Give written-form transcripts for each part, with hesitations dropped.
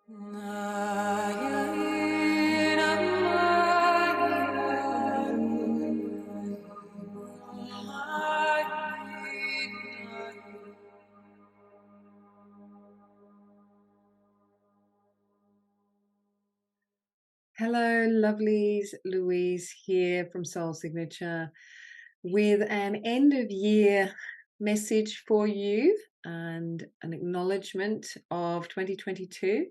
Hello, lovelies. Louise here from Soul Signature with an end of year message for you and an acknowledgement of 2022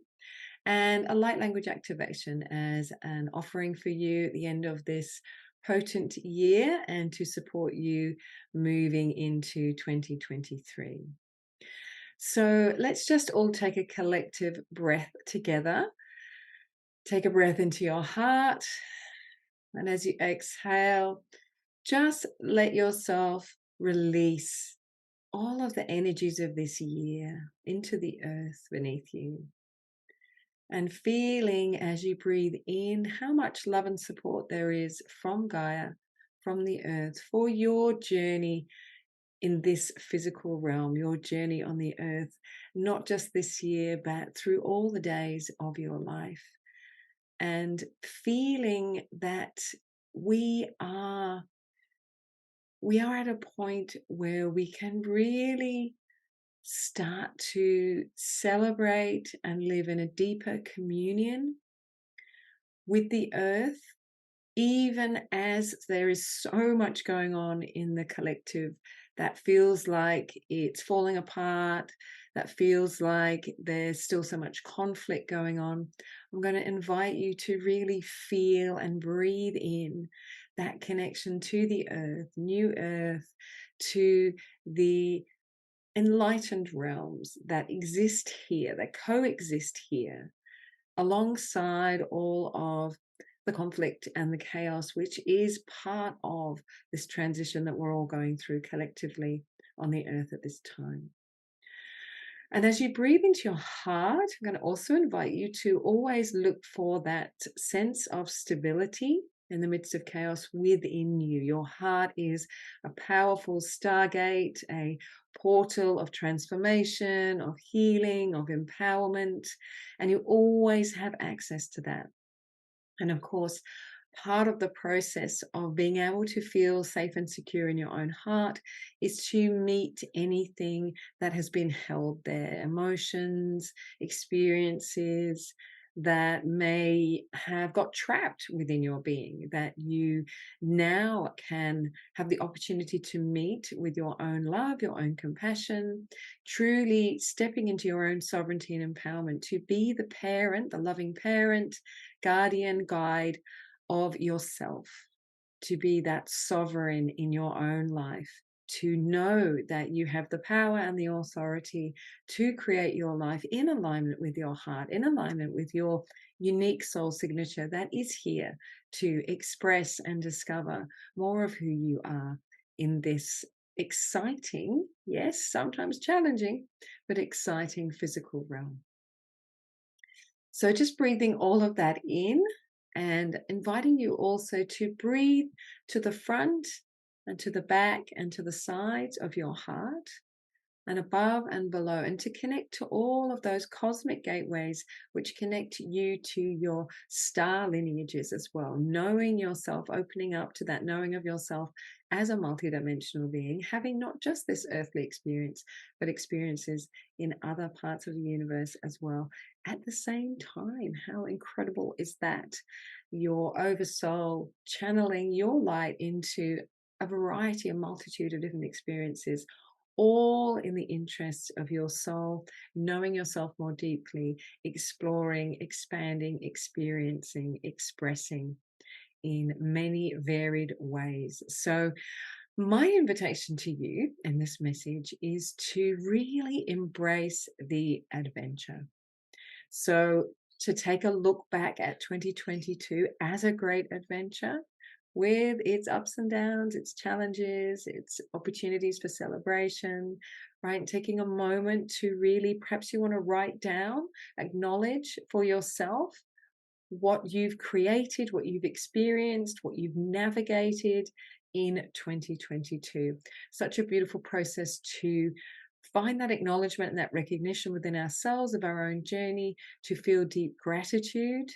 and a light language activation as an offering for you at the end of this potent year and to support you moving into 2023. So let's just all take a collective breath together. Take a breath into your heart, and as you exhale, just let yourself release all of the energies of this year into the earth beneath you. And feeling as you breathe in how much love and support there is from Gaia, from the earth, for your journey in this physical realm, your journey on the earth, not just this year, but through all the days of your life. And feeling that we are at a point where we can really start to celebrate and live in a deeper communion with the earth, even as there is so much going on in the collective that feels like it's falling apart, that feels like there's still so much conflict going on. I'm going to invite you to really feel and breathe in that connection to the earth, new earth, to the enlightened realms that exist here, that coexist here, alongside all of the conflict and the chaos, which is part of this transition that we're all going through collectively on the earth at this time. And as you breathe into your heart, I'm going to also invite you to always look for that sense of stability in the midst of chaos within you. Your heart is a powerful stargate, a portal of transformation, of healing, of empowerment, and you always have access to that. And of course, part of the process of being able to feel safe and secure in your own heart is to meet anything that has been held there, emotions, experiences that may have got trapped within your being, that you now can have the opportunity to meet with your own love, your own compassion, truly stepping into your own sovereignty and empowerment to be the parent, the loving parent, guardian, guide of yourself, to be that sovereign in your own life, to know that you have the power and the authority to create your life in alignment with your heart, in alignment with your unique soul signature that is here to express and discover more of who you are in this exciting, yes, sometimes challenging, but exciting physical realm. So just breathing all of that in and inviting you also to breathe to the front and to the back and to the sides of your heart and above and below, and to connect to all of those cosmic gateways which connect you to your star lineages as well. Knowing yourself, opening up to that knowing of yourself as a multidimensional being, having not just this earthly experience, but experiences in other parts of the universe as well at the same time. How incredible is that? Your oversoul channeling your light into a variety, a multitude of different experiences, all in the interests of your soul, knowing yourself more deeply, exploring, expanding, experiencing, expressing in many varied ways. So my invitation to you in this message is to really embrace the adventure. So to take a look back at 2022 as a great adventure, with its ups and downs, its challenges, its opportunities for celebration, right? Taking a moment to really, perhaps you want to write down, acknowledge for yourself what you've created, what you've experienced, what you've navigated in 2022. Such a beautiful process to find that acknowledgement and that recognition within ourselves of our own journey, to feel deep gratitude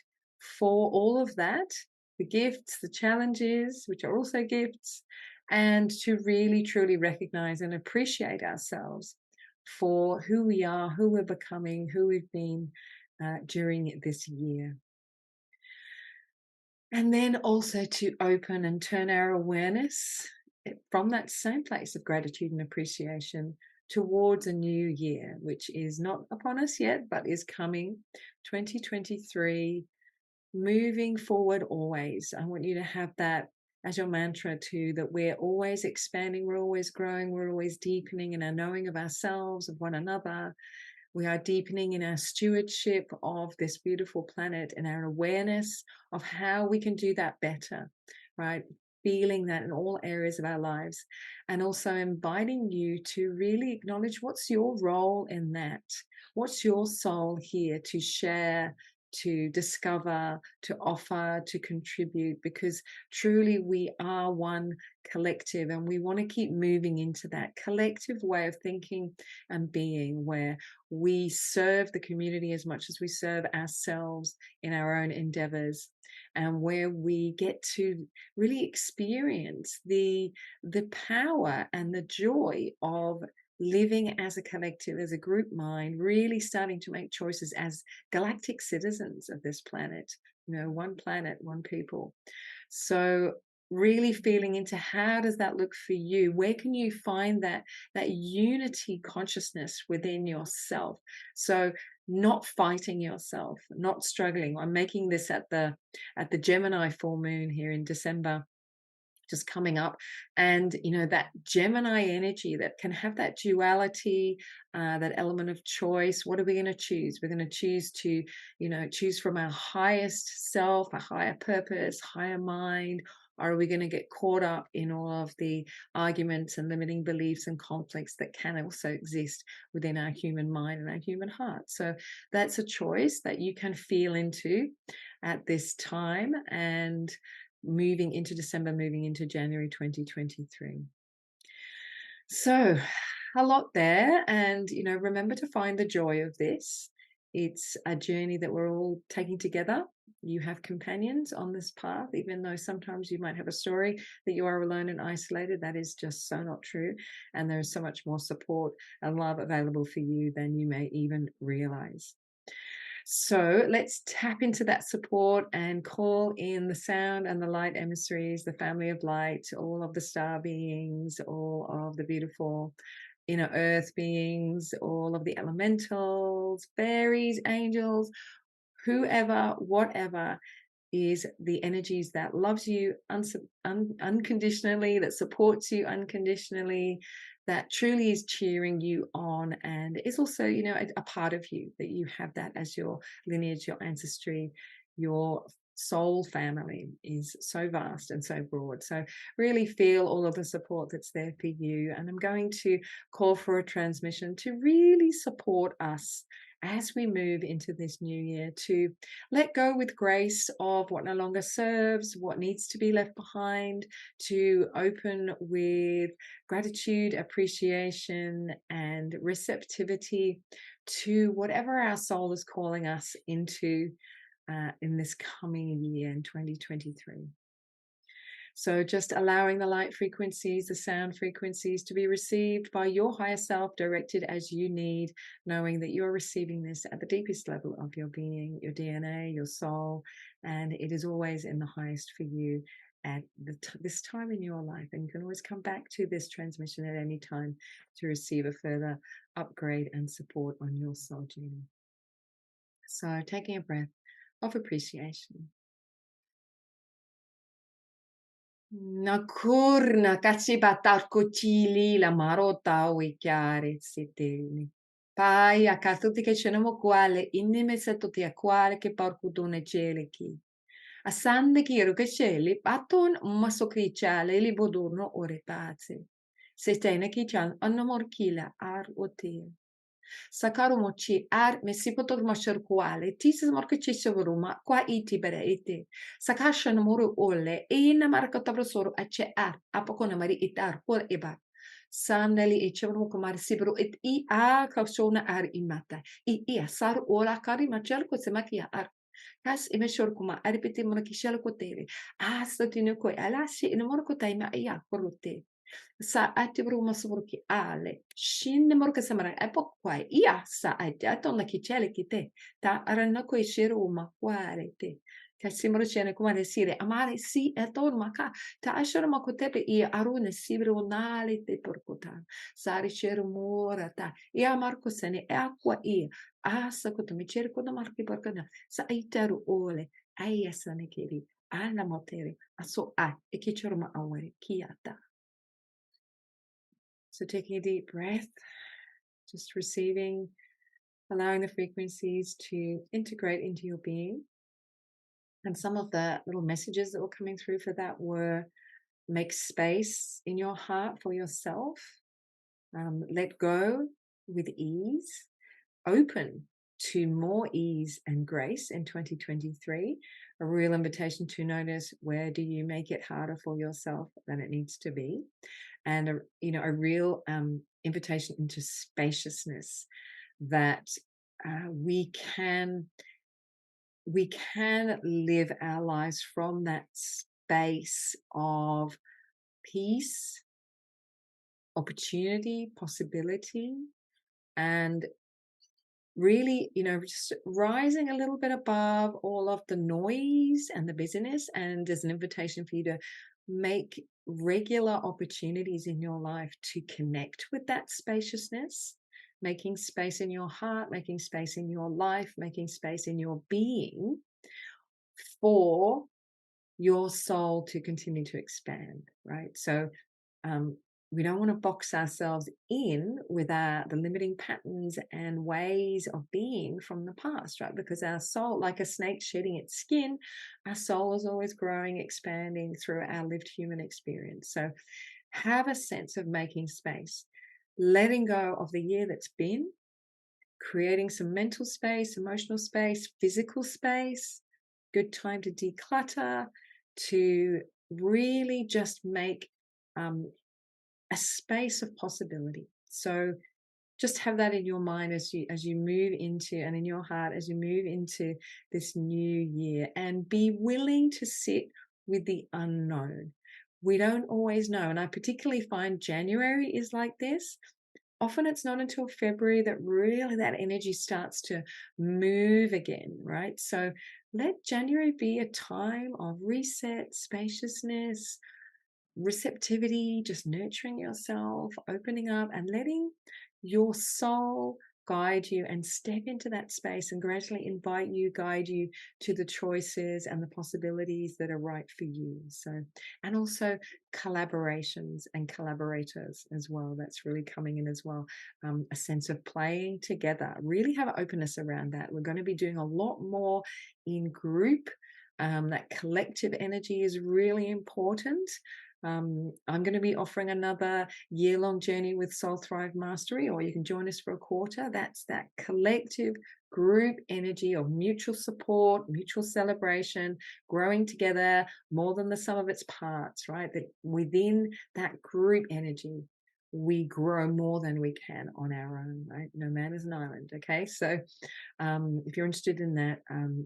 for all of that, the gifts, the challenges, which are also gifts, and to really truly recognize and appreciate ourselves for who we are, who we're becoming, who we've been during this year. And then also to open and turn our awareness from that same place of gratitude and appreciation towards a new year, which is not upon us yet, but is coming, 2023, moving forward always. I want you to have that as your mantra too, that we're always expanding, we're always growing, we're always deepening in our knowing of ourselves, of one another. We are deepening in our stewardship of this beautiful planet and our awareness of how we can do that better, right? Feeling that in all areas of our lives, and also inviting you to really acknowledge what's your role in that. What's your soul here to share, to discover, to offer, to contribute, because truly we are one collective, and we want to keep moving into that collective way of thinking and being, where we serve the community as much as we serve ourselves in our own endeavors, and where we get to really experience the power and the joy of living as a collective, as a group mind, really starting to make choices as galactic citizens of this planet, one planet, one people. So really feeling into, how does that look for you? Where can you find that unity consciousness within yourself? So not fighting yourself, not struggling. I'm making this at the Gemini full moon here in December, just coming up, and that Gemini energy that can have that duality, that element of choice. What are we going to choose? We're going to choose to choose from our highest self, a higher purpose, higher mind, or are we going to get caught up in all of the arguments and limiting beliefs and conflicts that can also exist within our human mind and our human heart? So that's a choice that you can feel into at this time, and moving into December, moving into January 2023. So a lot there. And, remember to find the joy of this. It's a journey that we're all taking together. You have companions on this path, even though sometimes you might have a story that you are alone and isolated. That is just so not true. And there is so much more support and love available for you than you may even realize. So let's tap into that support and call in the sound and the light emissaries, the family of light, all of the star beings, all of the beautiful inner earth beings, all of the elementals, fairies, angels, whoever, whatever is the energies that loves you unconditionally, that supports you unconditionally, that truly is cheering you on, and is also, a part of you, that you have that as your lineage, your ancestry, your soul family is so vast and so broad. So really feel all of the support that's there for you. And I'm going to call for a transmission to really support us as we move into this new year, to let go with grace of what no longer serves, what needs to be left behind, to open with gratitude, appreciation, and receptivity to whatever our soul is calling us into in this coming year in 2023. So just allowing the light frequencies, the sound frequencies to be received by your higher self, directed as you need, knowing that you're receiving this at the deepest level of your being, your DNA, your soul, and it is always in the highest for you at this time in your life. And you can always come back to this transmission at any time to receive a further upgrade and support on your soul journey. So taking a breath of appreciation. Nakurna katsibatar kuchili la marota wikiare sitini. Pai a katuti ke chenamo quale innime setoti a quale che porcudone celeki. A sande kiru che celi paton masokriciale li bodurno ore paze. Setene ki chan annomorkila ar otir. Sakarumochi ar mesipotor masharkuale, tisis morkichi severuma, qua iti bere iti. Sakashan muru ole, e in markatabrosoro ace ar, apokona mari itar, por ebar. Sandali e chevron kumar sibro it I a kausona ar imata. I sar ola kari machel ko semaki ar. Kas imeshor kuma aripete mona kishel ko tere. Asta tinu ko ala si inamor ko taima iya korote. Sa ati bru masubruki ale. Shin mor ka samara epo kwai. Ia sa ati aton la kichele kite. Ta arana ko ishiru makware te. Kasimro chene kuma desire amare si eton maka. Ta ashara makotepe I arune sibru nale te porkota. Sari cheru mora ta. Ia marco sene e acqua I. Asa koto mi cerco da marchi porkana. Sa itaru ole. Aya sane keri. Alla motere. Aso a. E kichorma aware. Kiata. So taking a deep breath, just receiving, allowing the frequencies to integrate into your being. And some of the little messages that were coming through for that were make space in your heart for yourself, let go with ease, open to more ease and grace in 2023. A real invitation to notice where do you make it harder for yourself than it needs to be, and a real invitation into spaciousness, that we can live our lives from that space of peace, opportunity, possibility, and really, just rising a little bit above all of the noise and the busyness. And there's an invitation for you to make regular opportunities in your life to connect with that spaciousness, making space in your heart, making space in your life, making space in your being for your soul to continue to expand, right? So we don't want to box ourselves in with the limiting patterns and ways of being from the past, right? Because our soul, like a snake shedding its skin, our soul is always growing, expanding through our lived human experience. So have a sense of making space, letting go of the year that's been, creating some mental space, emotional space, physical space, good time to declutter, to really just make a space of possibility. So just have that in your mind as you move into, and in your heart as you move into this new year, and be willing to sit with the unknown. We don't always know, and I particularly find January is like this. Often it's not until February that really that energy starts to move again, right? So let January be a time of reset, spaciousness, receptivity, just nurturing yourself, opening up, and letting your soul guide you, and step into that space and gradually guide you to the choices and the possibilities that are right for you. So, and also collaborations and collaborators as well. That's really coming in as well. A sense of playing together. Really have an openness around that. We're going to be doing a lot more in group. That collective energy is really important. I'm going to be offering another year-long journey with Soul Thrive Mastery, or you can join us for a quarter. That's that collective group energy of mutual support, mutual celebration, growing together more than the sum of its parts, right? That within that group energy, we grow more than we can on our own, right? No man is an island, okay? So if you're interested in that,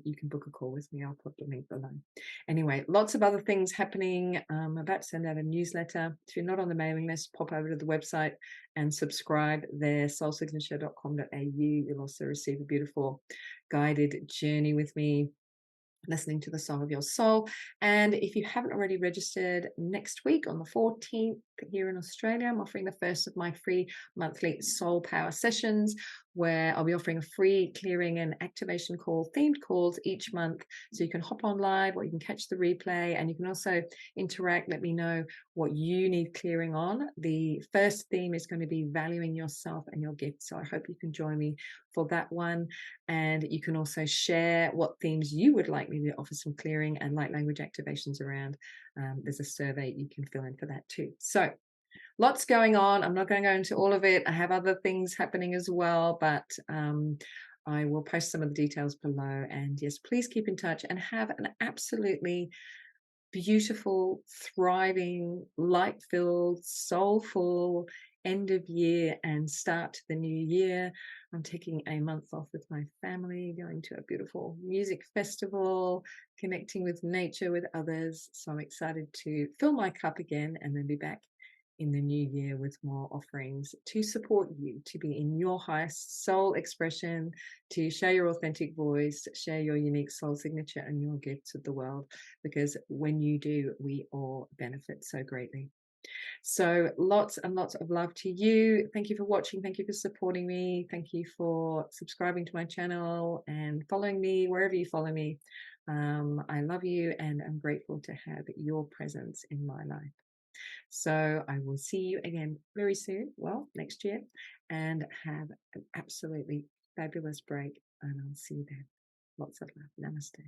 you can book a call with me. I'll put the link below. Anyway, lots of other things happening. I'm about to send out a newsletter. If you're not on the mailing list, pop over to the website and subscribe there, soulsignature.com.au. You'll also receive a beautiful guided journey with me, listening to the song of your soul. And if you haven't already registered, next week on the 14th here in Australia, I'm offering the first of my free monthly Soul Power sessions, where I'll be offering a free clearing and activation call, themed calls each month. So you can hop on live, or you can catch the replay, and you can also interact. Let me know what you need clearing on. The first theme is going to be valuing yourself and your gifts. So I hope you can join me for that one. And you can also share what themes you would like me to offer some clearing and light language activations around. There's a survey you can fill in for that too. So lots going on. I'm not going to go into all of it. I have other things happening as well, but I will post some of the details below. And yes, please keep in touch and have an absolutely beautiful, thriving, light-filled, soulful, end of year and start to the new year. I'm taking a month off with my family, going to a beautiful music festival, connecting with nature, with others. So I'm excited to fill my cup again and then be back in the new year with more offerings to support you to be in your highest soul expression, to share your authentic voice, share your unique soul signature and your gifts with the world, because when you do, we all benefit so greatly. So lots and lots of love to you. Thank you for watching. Thank you for supporting me. Thank you for subscribing to my channel and following me wherever you follow me. I love you and I'm grateful to have your presence in my life. So I will see you again very soon, well, next year, and have an absolutely fabulous break. And I'll see you then. Lots of love. Namaste.